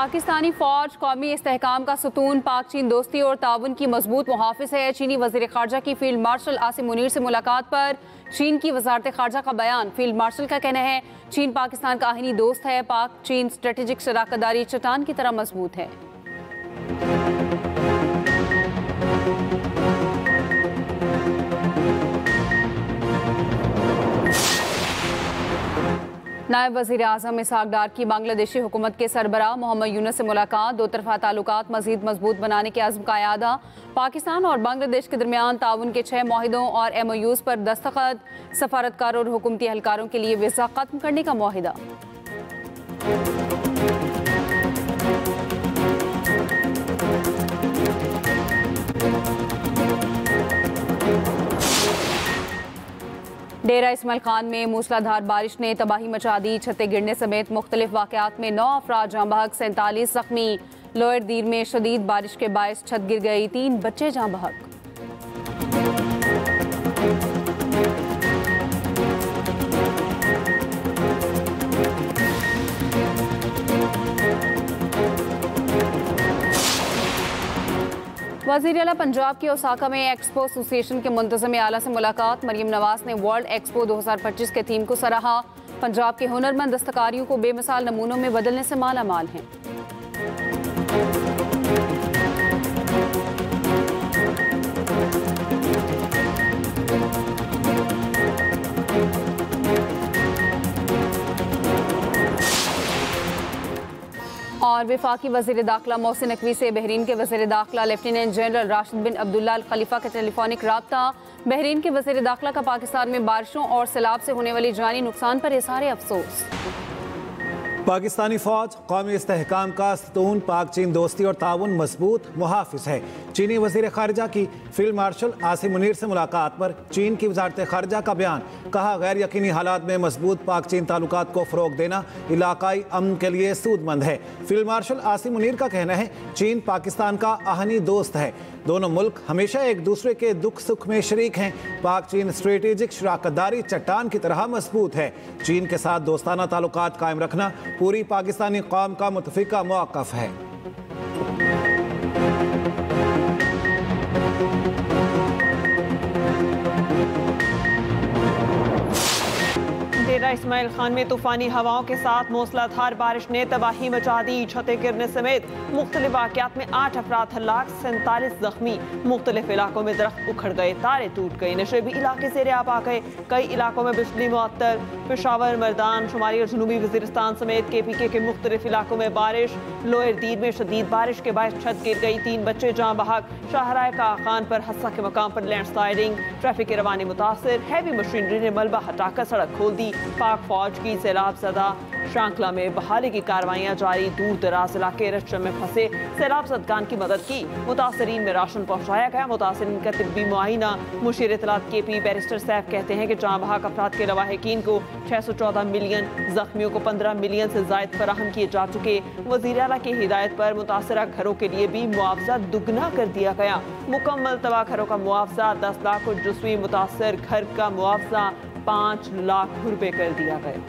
पाकिस्तानी फौज कौमी इस्तेहकाम का सतून, पाक चीन दोस्ती और ताउन की मजबूत मुहाफिज है। चीनी वज़ीर ख़ारजा की फील्ड मार्शल आसिम मुनीर से मुलाकात पर चीन की वज़ारत ख़ारजा का बयान। फील्ड मार्शल का कहना है चीन पाकिस्तान का आहिनी दोस्त है। पाक चीन स्ट्रेटेजिक शराकतदारी चट्टान की तरह मजबूत है। नायब वज़ीर आज़म इसहाक डार की बांग्लादेशी हुकूमत के सरबराह मोहम्मद यूनुस से मुलाकात। दो तरफ़ा ताल्लुकात मज़ीद मजबूत बनाने के अज़्म का यादा। पाकिस्तान और बांग्लादेश के दरमियान ताउन के 6 मुआहिदों और MOUs पर दस्तखत। सफारतकार और हुकूमती एहलकारों के लिए वीज़ा ख़त्म करने का मुआहिदा। डेरा इस्माइल खान में मूसलाधार बारिश ने तबाही मचा दी। छतें गिरने समेत मुख्तलिफ वाक़यात में 9 अफराद जाँ बहक, 47 ज़ख्मी। लोअर दीर में शदीद बारिश के बायस छत गिर गई, 3 बच्चे जाँ बहक। वज़ीर आला पंजाब के ओसाका में एक्सपो एसोसिएशन के मुंतज़िम आला से मुलाकात। मरियम नवाज ने वर्ल्ड एक्सपो 2025 के थीम को सराहा। पंजाब के हुनरमंद दस्तकारियों को बेमिसाल नमूनों में बदलने से माला माल हैं। और वफाकी वज़ीर दाखिला मोहसिन नकवी से बहरीन के वज़ीर दाखिला लेफ्टिनेंट जनरल राशिद बिन अब्दुल्ला अल खलीफा का टेलीफोनिक राब्ता। बहरीन के वज़ीर दाखिला का पाकिस्तान में बारिशों और सैलाब से होने वाली जानी नुकसान पर इज़हार अफसोस। पाकिस्तानी फौज कौमी इस्तेहकाम का सतून, पाक चीन दोस्ती और ताउन मजबूत मुहाफिज है। चीनी वज़ीर ख़ारजा की फील्ड मार्शल आसिम मुनीर से मुलाकात पर चीन की वज़ारत ख़ारजा का बयान। कहा गैर यकीनी हालात में मजबूत पाक चीन ताल्लुकात को फ़रोग देना इलाकाई अमन के लिए सूदमंद है। फील्ड मार्शल आसिम मुनीर का कहना है चीन पाकिस्तान का आहनी दोस्त है। दोनों मुल्क हमेशा एक दूसरे के दुख सुख में शरीक हैं। पाक चीन स्ट्रेटेजिक शराकतदारी चट्टान की तरह मजबूत है। चीन के साथ दोस्ताना ताल्लुकात कायम रखना पूरी पाकिस्तानी कौम का मुतफ़िका मौक़िफ़ है। डेरा इस्माइल खान में तूफानी हवाओं के साथ मूसलाधार बारिश ने तबाही मचा दी। छतें गिरने समेत मुख्तलिफ वाक़यात में 8 अफराद हलाक, 47 ज़ख्मी। मुख्तलिफ इलाकों में दरख्त उखड़ गए, तारे टूट गए, नशेबी इलाके ज़ेरे आब आ गए। कई इलाकों में बिजली मुअत्तल। पेशावर, मर्दान शुमारी और जनूबी वज़ीरिस्तान समेत KPK के मुख्तलिफ इलाकों में बारिश। लोअर दीर में शदीद बारिश के बाद छत गिर गई, 3 बच्चे जाँ बहक। शाहराह का खान पर हस्सा के मकाम पर लैंडस्लाइडिंग। ट्रैफिक की रवानी मुतासर। हैवी मशीनरी ने मलबा हटाकर सड़क खोल दी। पाक फौज की सैलाब ज़दा शांकला में बहाली की कार्रवाइयाँ जारी। दूर दराज इलाके रश्म में फंसे सैलाब ज़दगान की मदद की। मुतासरीन में राशन पहुँचाया गया। मुतासरीन का तिब्बी मुआइना। मुशीर इत्तलात KP बैरिस्टर सैफ कहते हैं कि जाँ बहक अफराद के लवाहिकीन को 614 मिलियन, ज़ख्मियों को 15 मिलियन से ज़ायद फराहम किए जा चुके। वज़ीर आला की हिदायत पर मुतासरा घरों के लिए भी मुआवजा दुगना कर दिया गया। मुकम्मल तबाह घरों का मुआवजा 10 लाख और जुज़वी मुतासर घर का मुआवजा 5 लाख रुपए कर दिया गया।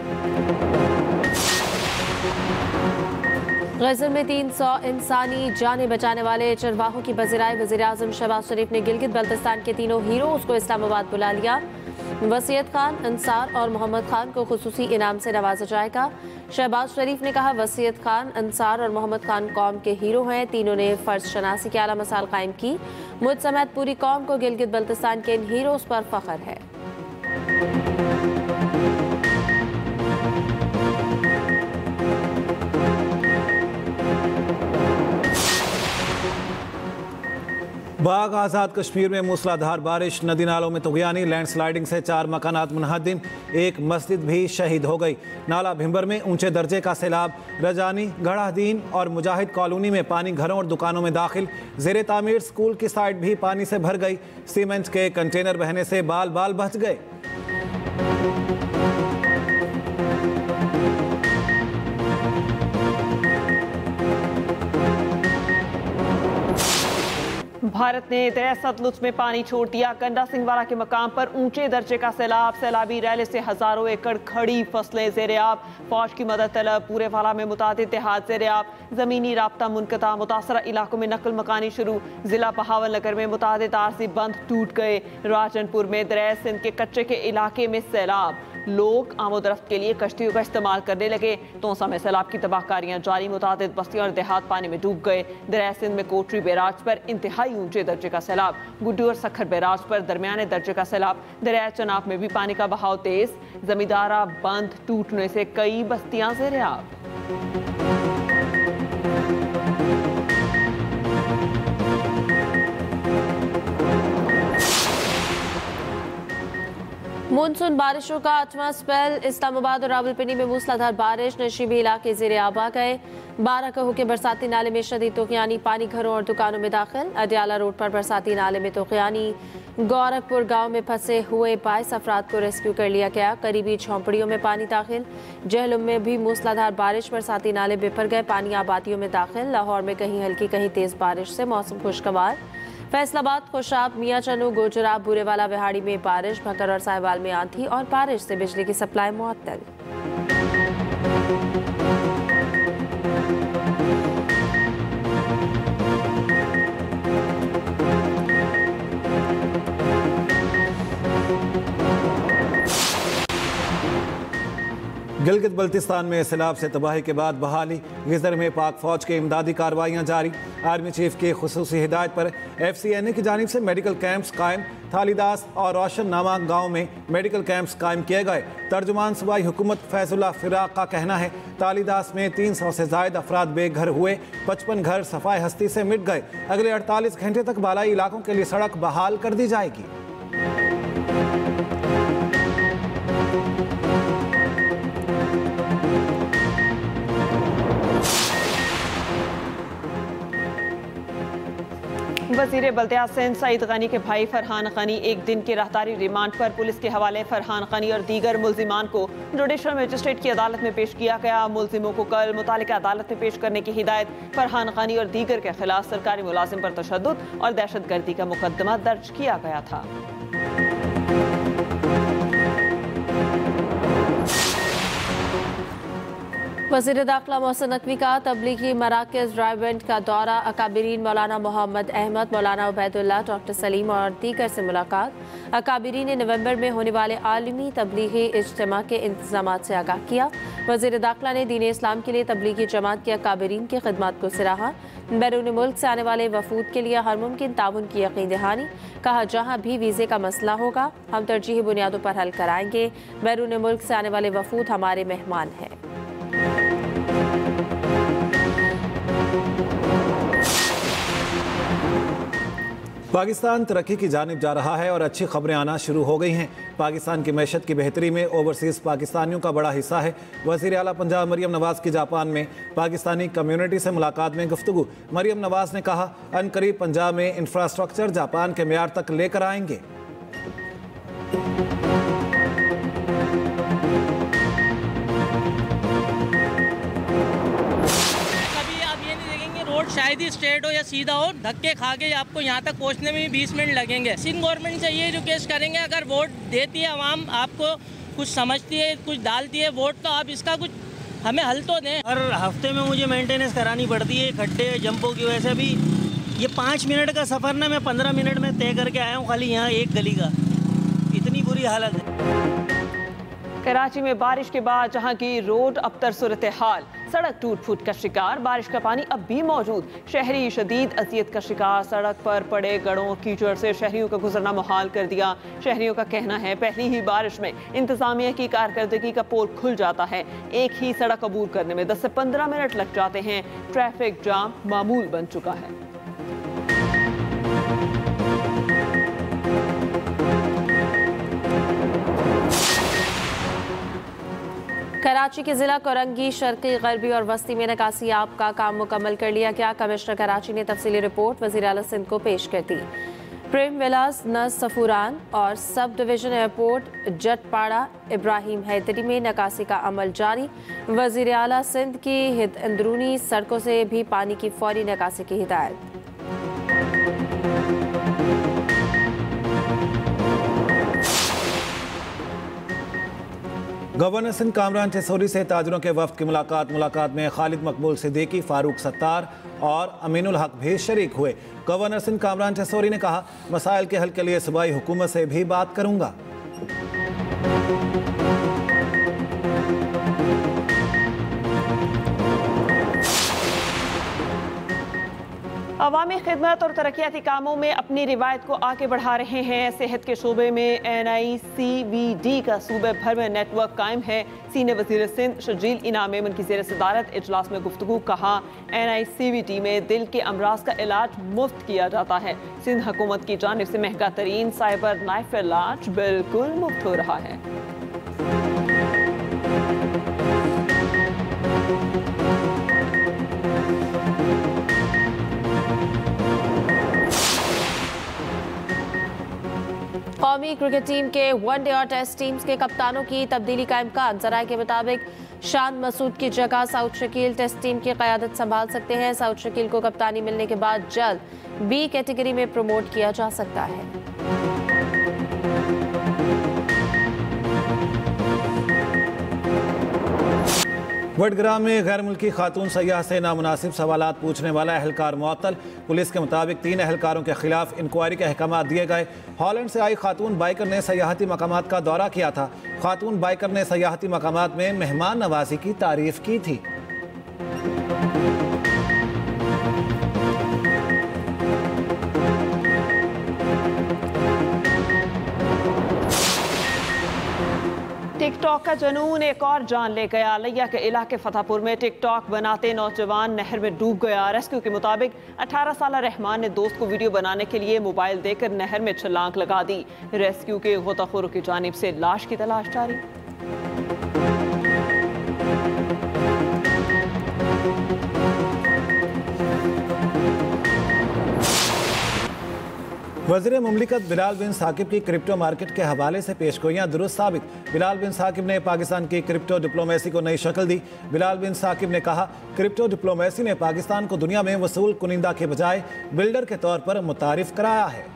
गज़ल में 300 इंसानी जानें बचाने वाले चरवाहों की बज़राए वज़ीर आज़म शहबाज शरीफ ने गिलगित बल्तिस्तान के तीनों हीरोज़ को इस्लामाबाद बुला लिया। वसीयत खान, अंसार और मोहम्मद खान को खुसूसी इनाम से नवाजा जाएगा। शहबाज शरीफ ने कहा वसीयत खान, अंसार और मोहम्मद खान कौम के हीरो हैं। तीनों ने फ़र्ज शनासी के आला मिसाल कायम की। मुझ समेत पूरी कौम को गिलगित बल्तिस्तान के इन हीरोज़ पर फ़ख्र है। बाग आज़ाद कश्मीर में मूसलाधार बारिश, नदी नालों में तुग़यानी, लैंडस्लाइडिंग से 4 मकानात मुनहदिम, एक मस्जिद भी शहीद हो गई। नाला भिंबर में ऊंचे दर्जे का सैलाब, रजानी, गढ़ादीन और मुजाहिद कॉलोनी में पानी घरों और दुकानों में दाखिल। ज़ेरे तामीर स्कूल की साइड भी पानी से भर गई। सीमेंट के कंटेनर बहने से बाल बाल बच गए। भारत ने दरिया सतलुज में पानी छोड़ दिया। कंडा सिंहवाला के मकाम पर ऊंचे दर्जे का सैलाब। सैलाबी रैले से हजारों एकड़ खड़ी फसलें ज़ेर-ए-आब। फौज की मदद तलब। पूरे वाला में मुतादिद देहात ज़ेर-ए-आब। जमीनी राब्ता मुनक़ता। मुतासरा इलाकों में नकल मकानी शुरू। जिला बहावल नगर में मुतादिद आरजी बंद टूट गए। राजनपुर में दरिया सिंध के कच्चे के इलाके में सैलाब। लोग आमोदरफ्त के लिए कश्तियों का इस्तेमाल करने लगे। तोसा में सैलाब की तबाहकारियां जारी। मुतादिद बस्तियां और देहात पानी में डूब गए। दरिया सिंध में कोटरी बैराज पर इंतहाई ऊंचे दर्जे का सैलाब। गुड्डू और सखर बैराज पर दरमियाने दर्जे का सैलाब। दरिया चनाब में भी पानी का बहाव तेज। जमींदारा बंद टूटने से कई बस्तियां ज़ेर-ए-आब। मानसून बारिशों का 8वां स्पेल। इस्लामाबाद और रावलपिंडी में मूसलाधार बारिश। नशीबी इलाके ज़ेर-ए-आब आ गए। 12 कहू के बरसाती नाले में शदीद तूफ़ानी पानी घरों और दुकानों में दाखिल। अडियाला रोड पर बरसाती नाले में तूफ़ानी। गौरखपुर गांव में फंसे हुए 22 अफराद को रेस्क्यू कर लिया गया। करीबी झोंपड़ियों में पानी दाखिल। जहलुम में भी मूसलाधार बारिश। बरसाती नाले बिफर गए। पानी आबादियों में दाखिल। लाहौर में कहीं हल्की कहीं तेज बारिश से मौसम खुशगवार। फैसलाबाद, खुशाब, मियां चन्नू, गोजरा, बुरेवाला, विहाड़ी में बारिश। भकर और साहिवाल में आंधी और बारिश से बिजली की सप्लाई मुअत्तल। गिलगित बल्तिस्तान में सैलाब से तबाही के बाद बहाली। गिजर में पाक फौज की इमदादी कार्रवाइयाँ जारी। आर्मी चीफ की खुसूसी हिदायत पर FCNA की जानिब से मेडिकल कैंप्स कायम। थालीदास और रोशन नामा गाँव में मेडिकल कैंप्स कायम किए गए। तर्जुमान सूबाई हुकूमत फैजुल्ला फिराक का कहना है थालीदास में 300 से जायद अफराद बेघर हुए। 55 घर सफाई हस्ती से मिट गए। अगले 48 घंटे तक बालाई इलाकों के लिए सड़क बहाल कर दी जाएगी। वज़ीर बल्दियात सिंध सईद गनी के भाई फरहान गनी एक दिन की राहदारी रिमांड पर पुलिस के हवाले। फरहान गनी और दीगर मुल्जिमान को जुडिशल मजिस्ट्रेट की अदालत में पेश किया गया। मुल्जिमों को कल मुतालिका अदालत में पेश करने की हिदायत। फरहान गनी और दीगर के खिलाफ सरकारी मुलाजिम पर तशद्दुद और दहशतगर्दी का मुकदमा दर्ज किया गया था। वज़ीर दाखिला मोहसिन नकवी का तबलीगी मराकज़ ड्राइवेंट का दौरा। अकाबिरीन मौलाना मोहम्मद अहमद, मौलाना उबैदुल्लाह, डॉक्टर सलीम और दीगर से मुलाकात। अकाबिरीन ने नवंबर में होने वाले आलमी तबलीगी इज्तिमा के इंतजाम से आगाह किया। वज़ीर दाखिला ने दीन इस्लाम के लिए तबलीगी जमात के अकाबिरीन की खिदमत को सराहा। बैरून मुल्क से आने वाले वफूद के लिए हर मुमकिन ताउन की यकीन दहानी। कहा जहाँ भी वीज़े का मसला होगा हम तरजीही बुनियादों पर हल कराएंगे। बैरून मुल्क से आने वाले वफूद हमारे मेहमान हैं। पाकिस्तान तरक्की की जानिब जा रहा है और अच्छी खबरें आना शुरू हो गई हैं। पाकिस्तान की मैशत की बेहतरी में ओवरसीज़ पाकिस्तानियों का बड़ा हिस्सा है। वज़ीर आला पंजाब मरियम नवाज़ की जापान में पाकिस्तानी कम्युनिटी से मुलाकात में गुफ्तगू। मरियम नवाज़ ने कहा अनकरीब पंजाब में इंफ्रास्ट्रक्चर जापान के मेयार तक लेकर आएंगे। शायद ही स्ट्रेट हो या सीधा हो, धक्के खा के आपको यहाँ तक पहुँचने में भी 20 मिनट लगेंगे। सिंध गवर्नमेंट से ये रिक्वेस्ट करेंगे अगर वोट देती है आवाम, आपको कुछ समझती है, कुछ डालती है वोट, तो आप इसका कुछ हमें हल तो दें। हर हफ्ते में मुझे मेंटेनेंस करानी पड़ती है खड्डे जंपों की वजह से। भी ये 5 मिनट का सफ़र ना मैं 15 मिनट में तय करके आया हूँ खाली यहाँ एक गली का। इतनी बुरी हालत है। कराची में बारिश के बाद जहां की रोड अबतर सूरत हाल। सड़क टूट फूट का शिकार। बारिश का पानी अब भी मौजूद। शहरी शदीद अजियत का शिकार। सड़क पर पड़े गड़ों कीचड़ से शहरियों का गुजरना मुहाल कर दिया। शहरियों का कहना है पहली ही बारिश में इंतजामिया की कारकर्दगी का पोल खुल जाता है। एक ही सड़क अबूर करने में 10 से 15 मिनट लग जाते हैं। ट्रैफिक जाम मामूल बन चुका है। कराची के जिला कोरंगी, शर्की, गरबी और वस्ती में निकासी आब का काम मुकम्मल कर लिया गया। कमिश्नर कराची ने तफसीली रिपोर्ट वज़ीर आला सिंध को पेश कर दी। प्रेम विलास, नस सफूरान और सब डिवीजन एयरपोर्ट जटपाड़ा इब्राहिम हैदरी में निकासी का अमल जारी। वज़ीर आला सिंध की अंदरूनी सड़कों से भी पानी की फौरी निकासी की हिदायत। गवर्नर सिंध कामरान ठिसोरी से ताजरों के वफ्द की मुलाकात में खालिद मकबूल सिद्दीकी, फारूक सत्तार और अमीनुल हक भी शरीक हुए। गवर्नर सिंध कामरान ठिसोरी ने कहा, मसाइल के हल के लिए सूबाई हुकूमत से भी बात करूंगा। अवामी खिदमत और तरक्याती कामों में अपनी रिवायत को आगे बढ़ा रहे हैं। सेहत के शोबे में NICVD का सूबे भर में नेटवर्क कायम है। सीनियर वज़ीर सिंध शर्जील इनाम की ज़ेर सदारत इजलास में गुफ्तगू कहा, NICVD में दिल के अमराज का इलाज मुफ्त किया जाता है। सिंध हुकूमत की जानिब से महंगा तरीन साइबर नाइफ इलाज बिल्कुल मुफ्त हो रहा है। कौमी क्रिकेट टीम के वनडे और टेस्ट टीम्स के कप्तानों की तब्दीली का इम्कान। जराये के मुताबिक शान मसूद की जगह साउथ शकील टेस्ट टीम की क़यादत संभाल सकते हैं। साउथ शकील को कप्तानी मिलने के बाद जल्द B कैटेगरी में प्रमोट किया जा सकता है। वडग्राम में गैर मुल्की खातून सयाह से नामुनासिब सवालात पूछने वाला एहलकार मुअत्तल। पुलिस के मुताबिक 3 एहलकारों के खिलाफ इंक्वायरी के अहकाम दिए गए। हॉलैंड से आई खातून बाइकर ने सयाहती मकामात का दौरा किया था। खातून बाइकर ने सयाहती मकामात में मेहमान नवाजी की तारीफ की थी। टिकटॉक का जुनून एक और जान ले गया। लिया के इलाके फतेहपुर में टिकटॉक बनाते नौजवान नहर में डूब गया। रेस्क्यू के मुताबिक 18 साल रहमान ने दोस्त को वीडियो बनाने के लिए मोबाइल देकर नहर में छलांग लगा दी। रेस्क्यू के गोताखोरों की जानिब से लाश की तलाश जारी। वज़ीर मुमलिकत बिलाल बिन साकिब की क्रिप्टो मार्केट के हवाले से पेशगोइयाँ दुरुस्त साबित। बिलाल बिन साकिब ने पाकिस्तान की क्रिप्टो डिप्लोमेसी को नई शक्ल दी। बिलाल बिन साकिब ने कहा, क्रिप्टो डिप्लोमेसी ने पाकिस्तान को दुनिया में वसूल कुनिंदा के बजाय बिल्डर के तौर पर मुतारिफ कराया है।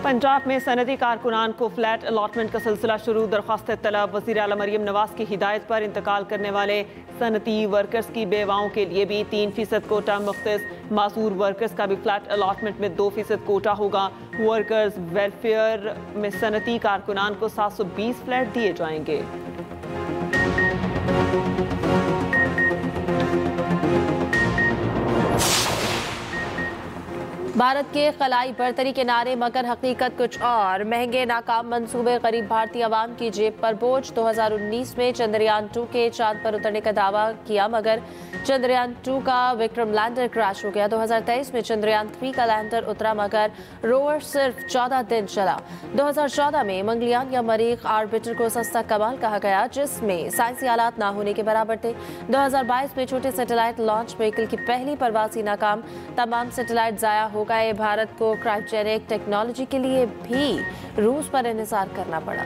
पंजाब में सनदी कारकुनान को फ्लैट अलॉटमेंट का सिलसिला शुरू। दरख्वास्त तलब वज़ीर आला मरियम नवाज की हिदायत पर इंतकाल करने वाले सनती वर्कर्स की बेवाओं के लिए भी 3% कोटा मुख्तस। मासूर वर्कर्स का भी फ्लैट अलॉटमेंट में 2% कोटा होगा। वर्कर्स वेलफेयर में सनती कारकुनान को 720 फ्लैट दिए जाएंगे। भारत के खलाई बरतरी के नारे मगर हकीकत कुछ और। महंगे नाकाम मंसूबे गरीब भारतीय आवाम की जेब पर बोझ। 2019 में चंद्रयान 2 के चांद पर उतरने का दावा किया, मगर चंद्रयान 2 का विक्रम लैंडर क्रैश हो गया। 2023 में चंद्रयान 3 का लैंडर उतरा, मगर रोवर सिर्फ 14 दिन चला। 2014 में मंगलयान या मरीख आर्बिटर को सस्ता कमाल कहा गया, जिसमें साइंसी आलात ना होने के बराबर थे। 2022 में छोटे सैटेलाइट लॉन्च व्हीकल की पहली परवाज़ ही नाकाम। तमाम सैटेलाइट जाया हो गए। भारत को क्रायोजेनिक टेक्नोलॉजी के लिए भी रूस पर इन्हिसार करना पड़ा।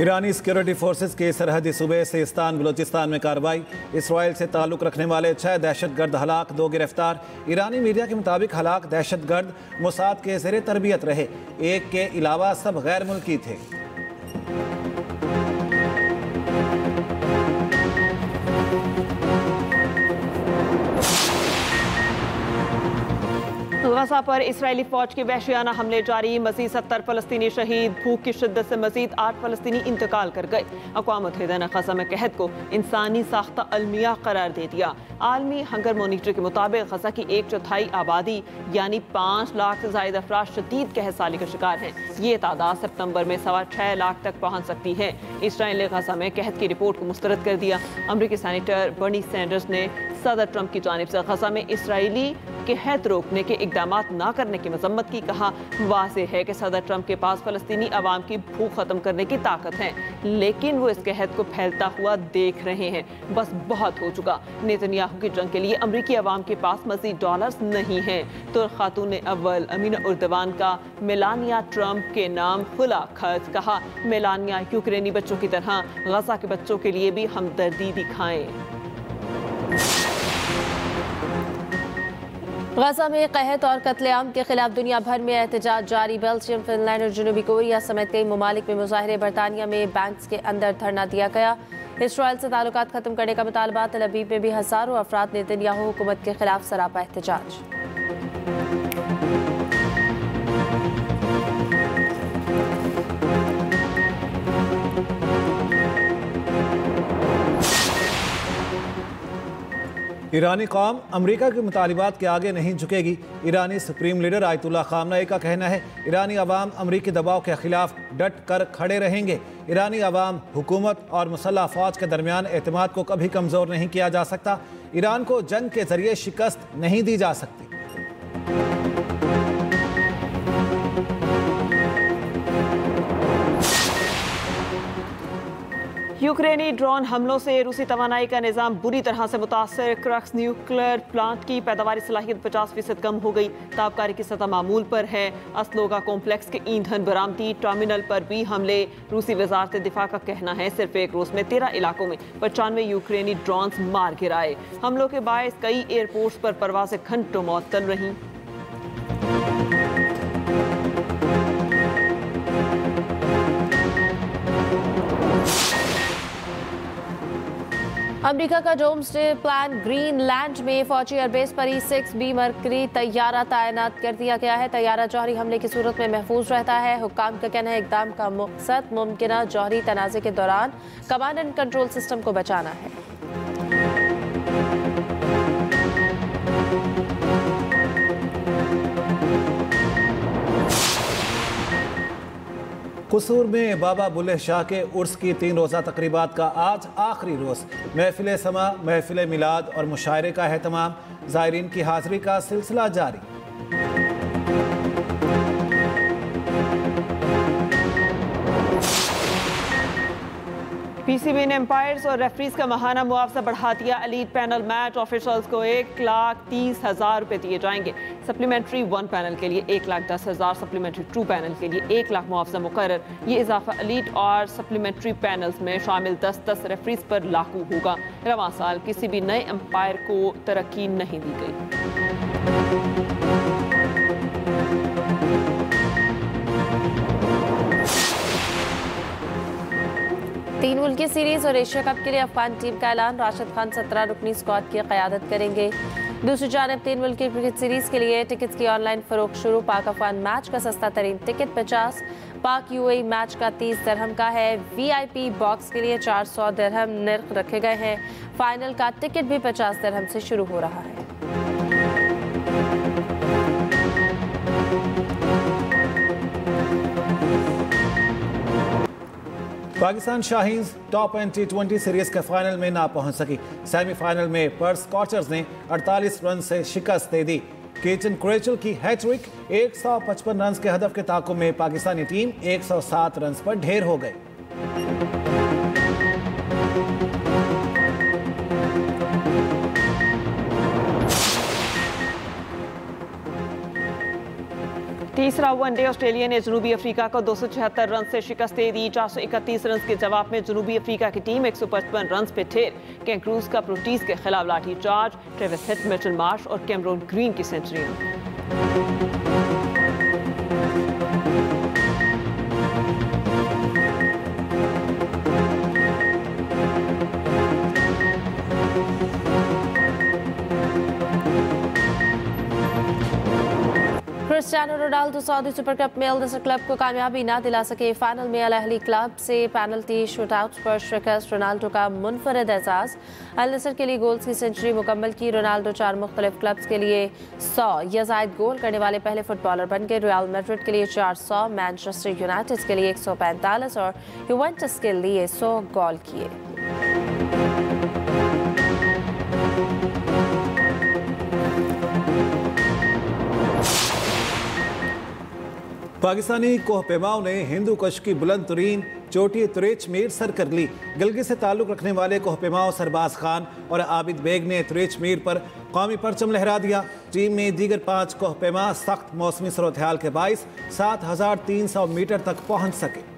ईरानी सिक्योरिटी फोर्सेस के सरहदी सूबे सिस्तान बलूचिस्तान में कार्रवाई। इसराइल से ताल्लुक रखने वाले 6 दहशतगर्द हलाक, 2 गिरफ्तार। ईरानी मीडिया के मुताबिक हलाक दहशतगर्द मोसाद के ज़ेरे तरबियत रहे। एक के अलावा सब गैर मुल्की थे। गजा पर इसराइली फौज के वहशियाना हमले जारी। मजीद 70 फलस्तीनी शहीद। भूख की शिद्दत से मजीद 8 फलस्तीनी इंतकाल कर गए। अक़वाम मुत्तहिदा ने गजा में कहत को इंसानी साख्ता अलमिया करार दे दिया। आलमी हंगर मॉनिटर के मुताबिक गजा की 1/4 आबादी यानी 5 लाख से ज़ायद अफराद शदीद कहसाली का शिकार हैं। ये तादाद सितंबर में 6.25 लाख तक पहुँच सकती है। इसराइल ने गजा में कहत की रिपोर्ट को मुस्तरद कर दिया। अमरीकी सैनेटर बर्नी सैंडर्स ने सदर ट्रंप की जानिब से गजा में इसराइली के हैत रोकने के इकदाम न करने की मजम्मत की। कहा वाज़ेह है कि सदर ट्रंप के पास फलस्तीनी अवाम की भूख खत्म करने की ताकत है, लेकिन वो इसके हैत को फैलता हुआ देख रहे हैं। बस बहुत हो चुका। नेतन्याहू की जंग के लिए अमरीकी अवाम के पास मज़ीद डॉलर्स नहीं हैं। तो खातून अव्वल अमीना उर्दवान का मेलानिया ट्रंप के नाम खुला खत। कहा मेलानिया यूक्रेनी बच्चों की तरह गजा के बच्चों के लिए भी हमदर्दी दिखाएं। गजा में कहत और कत्लेआम के खिलाफ दुनिया भर में एहतजाज जारी। बेल्जियम, फिनलैंड और जनूबी कोरिया समेत कई ममालिक में मुजाहरे। बरतानिया में बैंक्स के अंदर धरना दिया गया। इसराइल से ताल्लुकात खत्म करने का मुतालबा। तल अवीव में भी हजारों अफराद नेतन्याहू हुकूमत के खिलाफ सरापा एहतजाज। ईरानी कौम अमरीका के मुतालिबात के आगे नहीं झुकेगी। ईरानी सुप्रीम लीडर आयतुल्लाह खामनेई का कहना है ईरानी अवाम अमरीकी दबाव के खिलाफ डट कर खड़े रहेंगे। ईरानी अवाम हुकूमत और मुसल्लह फौज के दरमियान एतमाद को कभी कमज़ोर नहीं किया जा सकता। ईरान को जंग के जरिए शिकस्त नहीं दी जा सकती। यूक्रेनी ड्रोन हमलों से रूसी तवानाई का निज़ाम बुरी तरह से मुतासर। क्रक्स न्यूक्लियर प्लांट की पैदावारी सलाहियत 50% कम हो गई। ताबकारी की सतह मामूल पर है। अस्लोगा कॉम्प्लेक्स के ईंधन बरामदी टर्मिनल पर भी हमले। रूसी वजारत दिफा का कहना है सिर्फ एक रोज में 13 इलाकों में 95 यूक्रेनी ड्रोन्स मार गिराए। हमलों के बायस कई एयरपोर्ट्स पर परवाजें घंटों मुअत्तल रहीं। अमेरिका का डोम्सडे प्लान ग्रीनलैंड में फौजी एयरबेस पर E-6B मर्करी तैयारा तैनात कर दिया गया है। तैयारा जौहरी हमले की सूरत में महफूज रहता है। हुक्काम का कहना है इक़दाम का मकसद मुमकिन जौहरी तनाज़े के दौरान कमांड एंड कंट्रोल सिस्टम को बचाना है। कसूर में बाबा बुल्ले शाह के उर्स की 3 रोज़ा तकरीबात का आज आखिरी रोज़। महफिल समा, महफिल मिलाद और मुशायरे का एहतमाम। ज़ायरीन की हाज़िरी का सिलसिला जारी। पीसीबी ने एम्पायर्स और रेफरीज का माहाना मुआवजा बढ़ा दिया। एलीट पैनल मैच ऑफिशल्स को 1,30,000 रुपए दिए जाएंगे। सप्लीमेंट्री 1 पैनल के लिए 1,10,000, सप्लीमेंट्री 2 पैनल के लिए 1 लाख मुआवजा मुकर्रर। ये इजाफा एलीट और सप्लीमेंट्री पैनल्स में शामिल 10 रेफरीज पर लागू होगा। रवां साल किसी भी नए एम्पायर को तरक्की नहीं दी गई। 3 मुल्की सीरीज और एशिया कप के लिए अफगान टीम का ऐलान। राशिद खान 17 रुकनी स्क्वाड की क़यादत करेंगे। दूसरी जानब 3 मुल्की क्रिकेट सीरीज के लिए टिकट्स की ऑनलाइन फरोख्त शुरू। पाक अफगान मैच का सस्ता तरीन टिकट 50, पाक UAE मैच का 30 दिरहम का है। VIP बॉक्स के लिए 400 दिरहम नर्ख रखे गए हैं। फाइनल का टिकट भी 50 दिरहम से शुरू हो रहा है। Pakistan Shaheen's top and T20 series के फाइनल में ना पहुंच सकी। सेमीफाइनल में पर्थ स्कॉचर्स ने 48 रन से शिकस्त दे दी। केटन क्रेचल की हैट्रिक 155 रन के हदफ के ताक़ुब में पाकिस्तानी टीम 107 रन पर ढेर हो गई। तीसरा वनडे ऑस्ट्रेलिया ने जनूबी अफ्रीका को 276 रन से शिकस्त दे दी। 431 रन के जवाब में जनूबी अफ्रीका की टीम 155 रन पे ढेर। कैंक्रूज का प्रोटीज के खिलाफ lathi charge. Travis Head, Mitchell Marsh और कैमरून ग्रीन की सेंचुरियां। Cristiano Ronaldo Saudi Super Cup में अल नसर क्लब को कामयाबी ना दिला सके। फाइनल में अल अहली क्लब से पेनल्टी शूटआउट पर शिकस्त। रोनाल्डो का मुनफरद एजाज। अल नसर के लिए गोल्स की सेंचुरी मुकम्मल की। रोनाल्डो 4 मुख्तलिफ क्लब्स के लिए 100 या ज़ायद गोल करने वाले पहले फुटबॉलर बन गए। रियल मैड्रिड के लिए 400, मैनचेस्टर यूनाइटेड के लिए 145 और यूवेंटस के लिए 100 गोल किए। पाकिस्तानी कोहपेमाओं ने हिंदू कश की बुलंद तरीन चोटी तुरेच मीर सर कर ली। गिलगित से ताल्लुक रखने वाले कोहपेमाओं सरबाज खान और आबिद बेग ने तुरेच मीर पर कौमी परचम लहरा दिया। टीम में दीगर 5 कोहपेमा सख्त मौसमी सूरत-ए-हाल के बाइस 7300 मीटर तक पहुंच सके।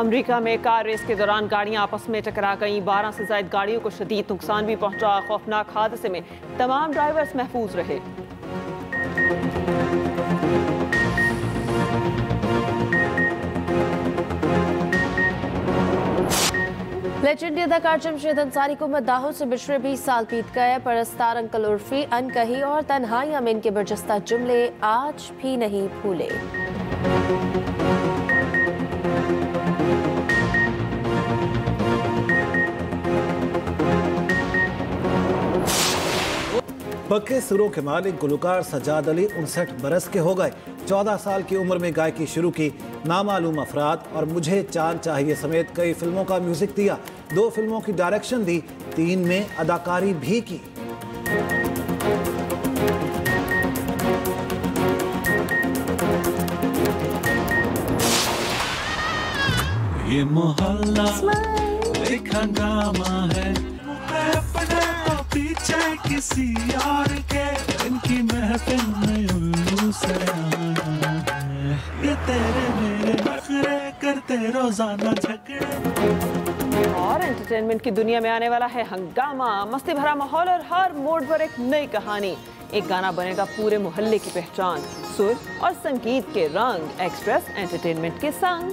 अमेरिका में कार रेस के दौरान गाड़ियां आपस में टकरा गईं। 12 से ज्यादा गाड़ियों को शदीद नुकसान भी पहुंचा। खौफनाक हादसे में तमाम ड्राइवर्स महफूज रहे। लेजेंडरी अदाकार जमशेद अंसारी को मद्दाहों से बिछड़े 20 साल बीत गए। परस्तार अंकल उर्फी, अनकही और तन्हाइयां में इनके बरजस्ता जुमले आज भी नहीं भूले। पक्के सुरों के मालिक गुलकार सज्जाद अली 59 बरस के हो गए। 14 साल की उम्र में गायकी शुरू की। नामालूम अफराद और मुझे चांद चाहिए समेत कई फिल्मों का म्यूजिक दिया। 2 फिल्मों की डायरेक्शन दी, 3 में अदाकारी भी की। ये मोहल्ला एक हंगामा है, पीछे किसी और के इनकी महफिल में उल्लू से आना है। ये तेरे मेरे नखरे करते रोजाना झगड़े। और एंटरटेनमेंट की दुनिया में आने वाला है हंगामा, मस्ती भरा माहौल और हर मोड पर एक नई कहानी। एक गाना बनेगा पूरे मोहल्ले की पहचान, सुर और संगीत के रंग। एक्सप्रेस एंटरटेनमेंट के संग।